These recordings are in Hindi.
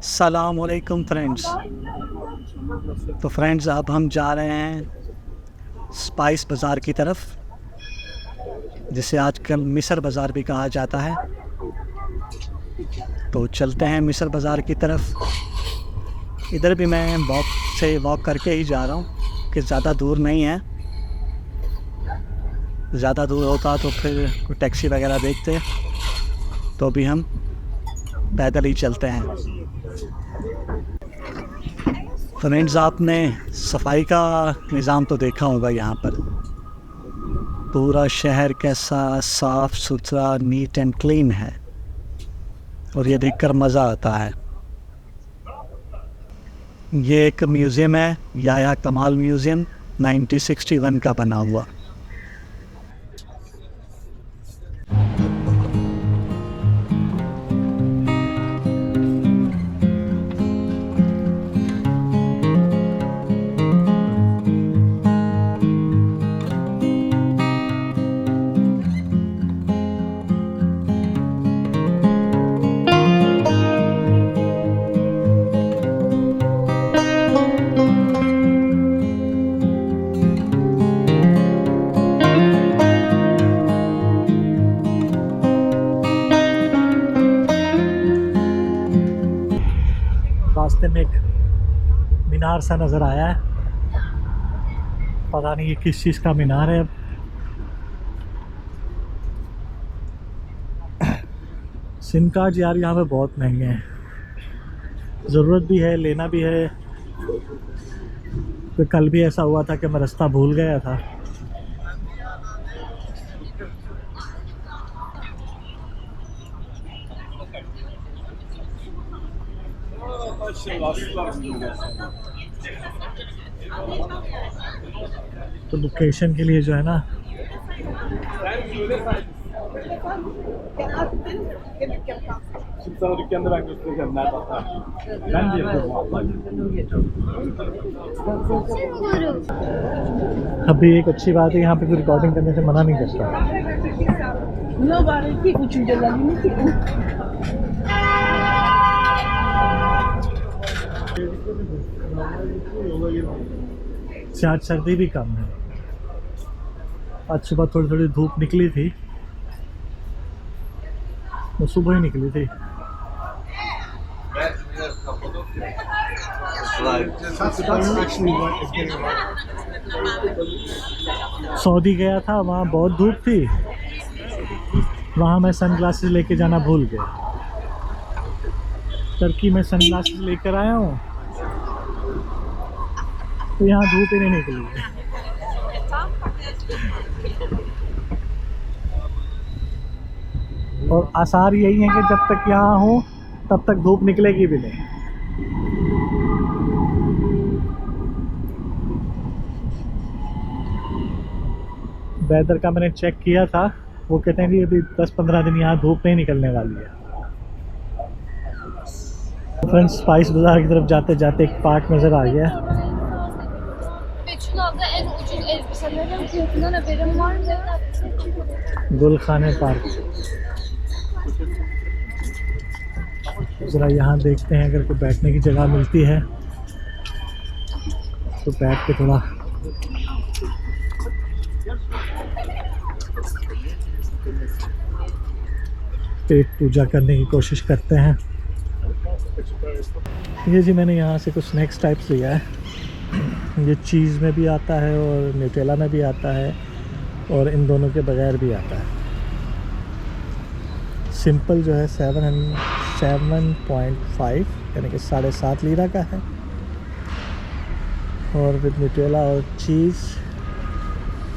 अस्सलामुअलैकुम फ्रेंड्स। तो फ्रेंड्स अब हम जा रहे हैं स्पाइस बाज़ार की तरफ, जिसे आजकल मिस्र बाज़ार भी कहा जाता है। तो चलते हैं मिस्र बाज़ार की तरफ। इधर भी मैं वॉक करके ही जा रहा हूँ कि ज़्यादा दूर नहीं है। ज़्यादा दूर होता तो फिर कोई टैक्सी वगैरह देखते, तो अभी हम पैदल ही चलते हैं। फ्रेंड्स, आपने सफाई का निज़ाम तो देखा होगा। यहाँ पर पूरा शहर कैसा साफ़ सुथरा, नीट एंड क्लीन है, और ये देखकर मज़ा आता है। ये एक म्यूज़ियम है, याह्या कमाल म्यूज़ियम, 1961 का बना हुआ। रास्ते में एक मीनार सा नज़र आया है, पता नहीं ये किस चीज़ का मीनार है। सिम कार्ड यार यहाँ पे बहुत महंगे हैं, ज़रूरत भी है, लेना भी है। तो कल भी ऐसा हुआ था कि मैं रास्ता भूल गया था। तो लोकेशन के लिए जो है ना, अभी एक अच्छी बात है, यहाँ पे कोई रिकॉर्डिंग करने से मना नहीं करता। आज सर्दी भी कम है। आज सुबह थोड़ी थोड़ी धूप निकली थी, वो सुबह ही निकली थी। सऊदी गया था, वहाँ बहुत धूप थी, वहाँ मैं सनग्लासेस लेके जाना भूल गया। टर्की में सनग्लासेस लेकर आया हूँ, तो यहाँ धूप ही नहीं निकली। और आसार यही है कि जब तक यहाँ हूँ तब तक धूप निकलेगी भी नहीं। वेदर का मैंने चेक किया था, वो कहते हैं कि अभी 10-15 दिन यहाँ धूप नहीं निकलने वाली है। फ्रेंड्स, स्पाइस बाज़ार की तरफ जाते जाते एक पार्क नज़र आ गया। गुलखाने पार्क। ज़रा यहाँ देखते हैं, अगर कोई बैठने की जगह मिलती है तो बैठ के थोड़ा पेट पूजा करने की कोशिश करते हैं। ये जी मैंने यहाँ से कुछ स्नैक्स टाइप्स लिया है। ये चीज़ में भी आता है और न्यूटेला में भी आता है, और इन दोनों के बगैर भी आता है। सिंपल जो है 7.5 यानी कि 7.5 लीरा का है, और विद न्यूटेला और चीज़।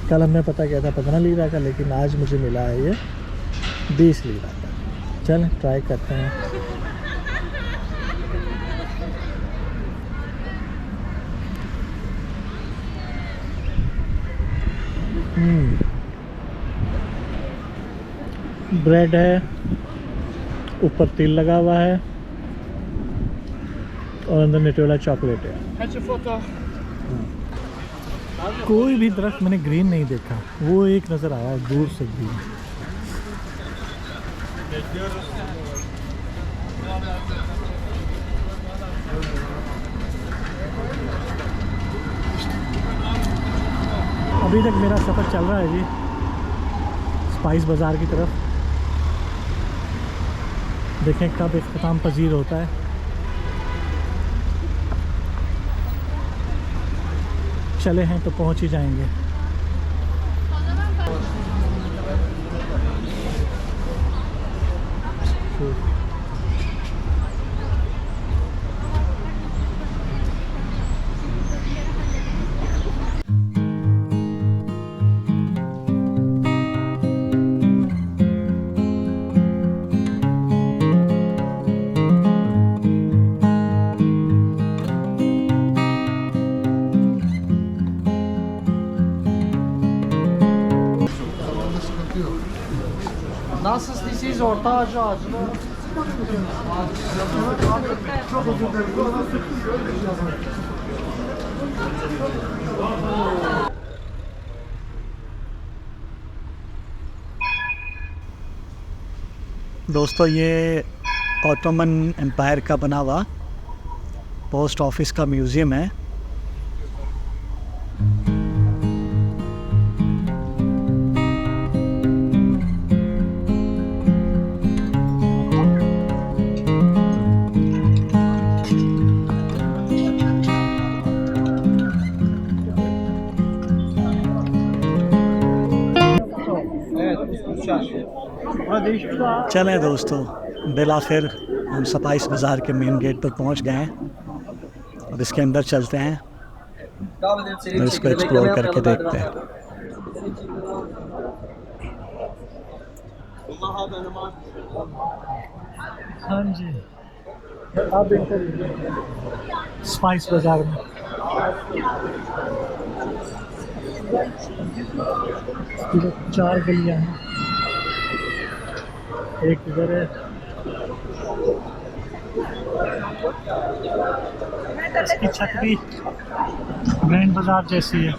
कल हमने पता किया था 15 लीरा का, लेकिन आज मुझे मिला है ये 20 लीरा का। चलें ट्राई करते हैं। ब्रेड है, ऊपर तिल लगा हुआ है और अंदर न्यूटेला चॉकलेट है। कोई भी दरख्त मैंने ग्रीन नहीं देखा, वो एक नज़र आया दूर से ग्रीन। अभी तक मेरा सफ़र चल रहा है जी स्पाइस बाज़ार की तरफ। देखें कब इख्तिताम पजीर होता है। चले हैं तो पहुंच ही जाएंगे। Nasıl siz orta acı. दोस्तों ये ऑटोमन एम्पायर का बना हुआ पोस्ट ऑफिस का म्यूज़ियम है। चलें दोस्तों, बिल आखिर हम स्पाइस बाज़ार के मेन गेट पर पहुंच गए हैं। अब इसके अंदर चलते हैं और इसको एक्सप्लोर करके देखते हैं। हाँ जी, अब स्पाइस बाज़ार में इधर 4 गलियाँ हैं, एक इधर है, इसकी छत भी ग्रैंड बाजार जैसी है।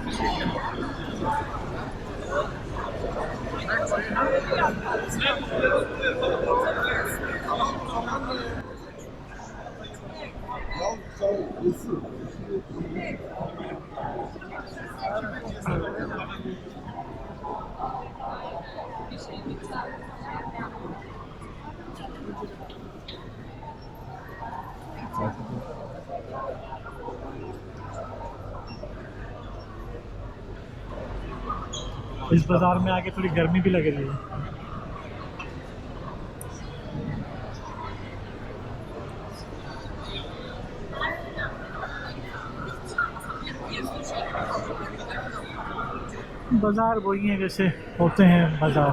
इस बाज़ार में आके थोड़ी गर्मी भी लग रही है। बाज़ार वही है जैसे होते हैं बाज़ार।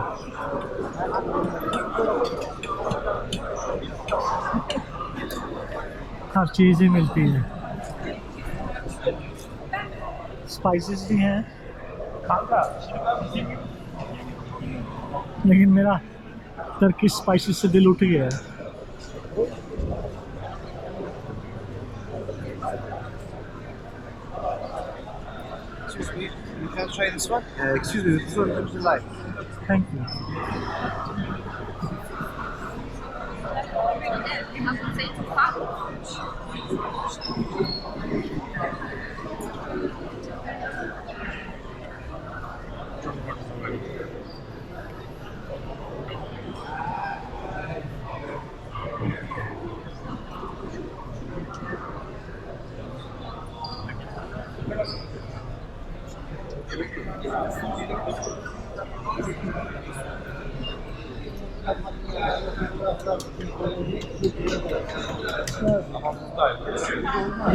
हर चीज़ ही मिलती है, स्पाइसेस भी हैं, लेकिन मेरा टर्किश स्पाइसेस से दिल उठ गया है। Excuse me, you can try this one? Excuse me, this one comes alive. Thank you.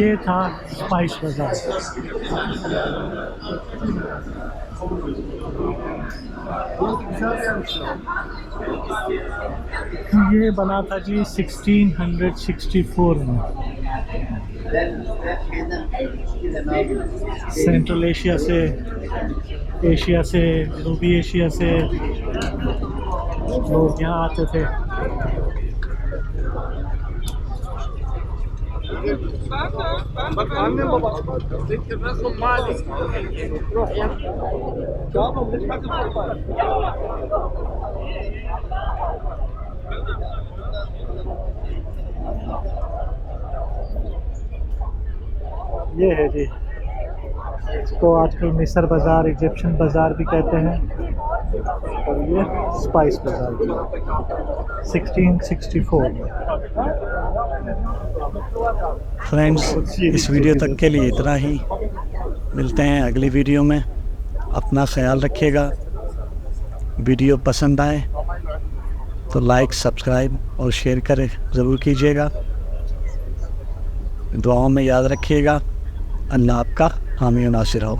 ये था स्पाइस बाज़ार। ये बना था जी 1664 में। सेंट्रल एशिया से, जनूबी एशिया से लोग यहाँ आते थे। ये है जी, इसको आजकल मिस्र बाज़ार, इजिप्शियन बाज़ार भी कहते हैं, और ये स्पाइस बाज़ार 1664 में। फ्रेंड्स, इस वीडियो तक के लिए इतना ही। मिलते हैं अगली वीडियो में। अपना ख्याल रखिएगा। वीडियो पसंद आए तो लाइक, सब्सक्राइब और शेयर करें ज़रूर कीजिएगा। दुआओं में याद रखिएगा। अल्लाह आपका हामी और नासिर हो।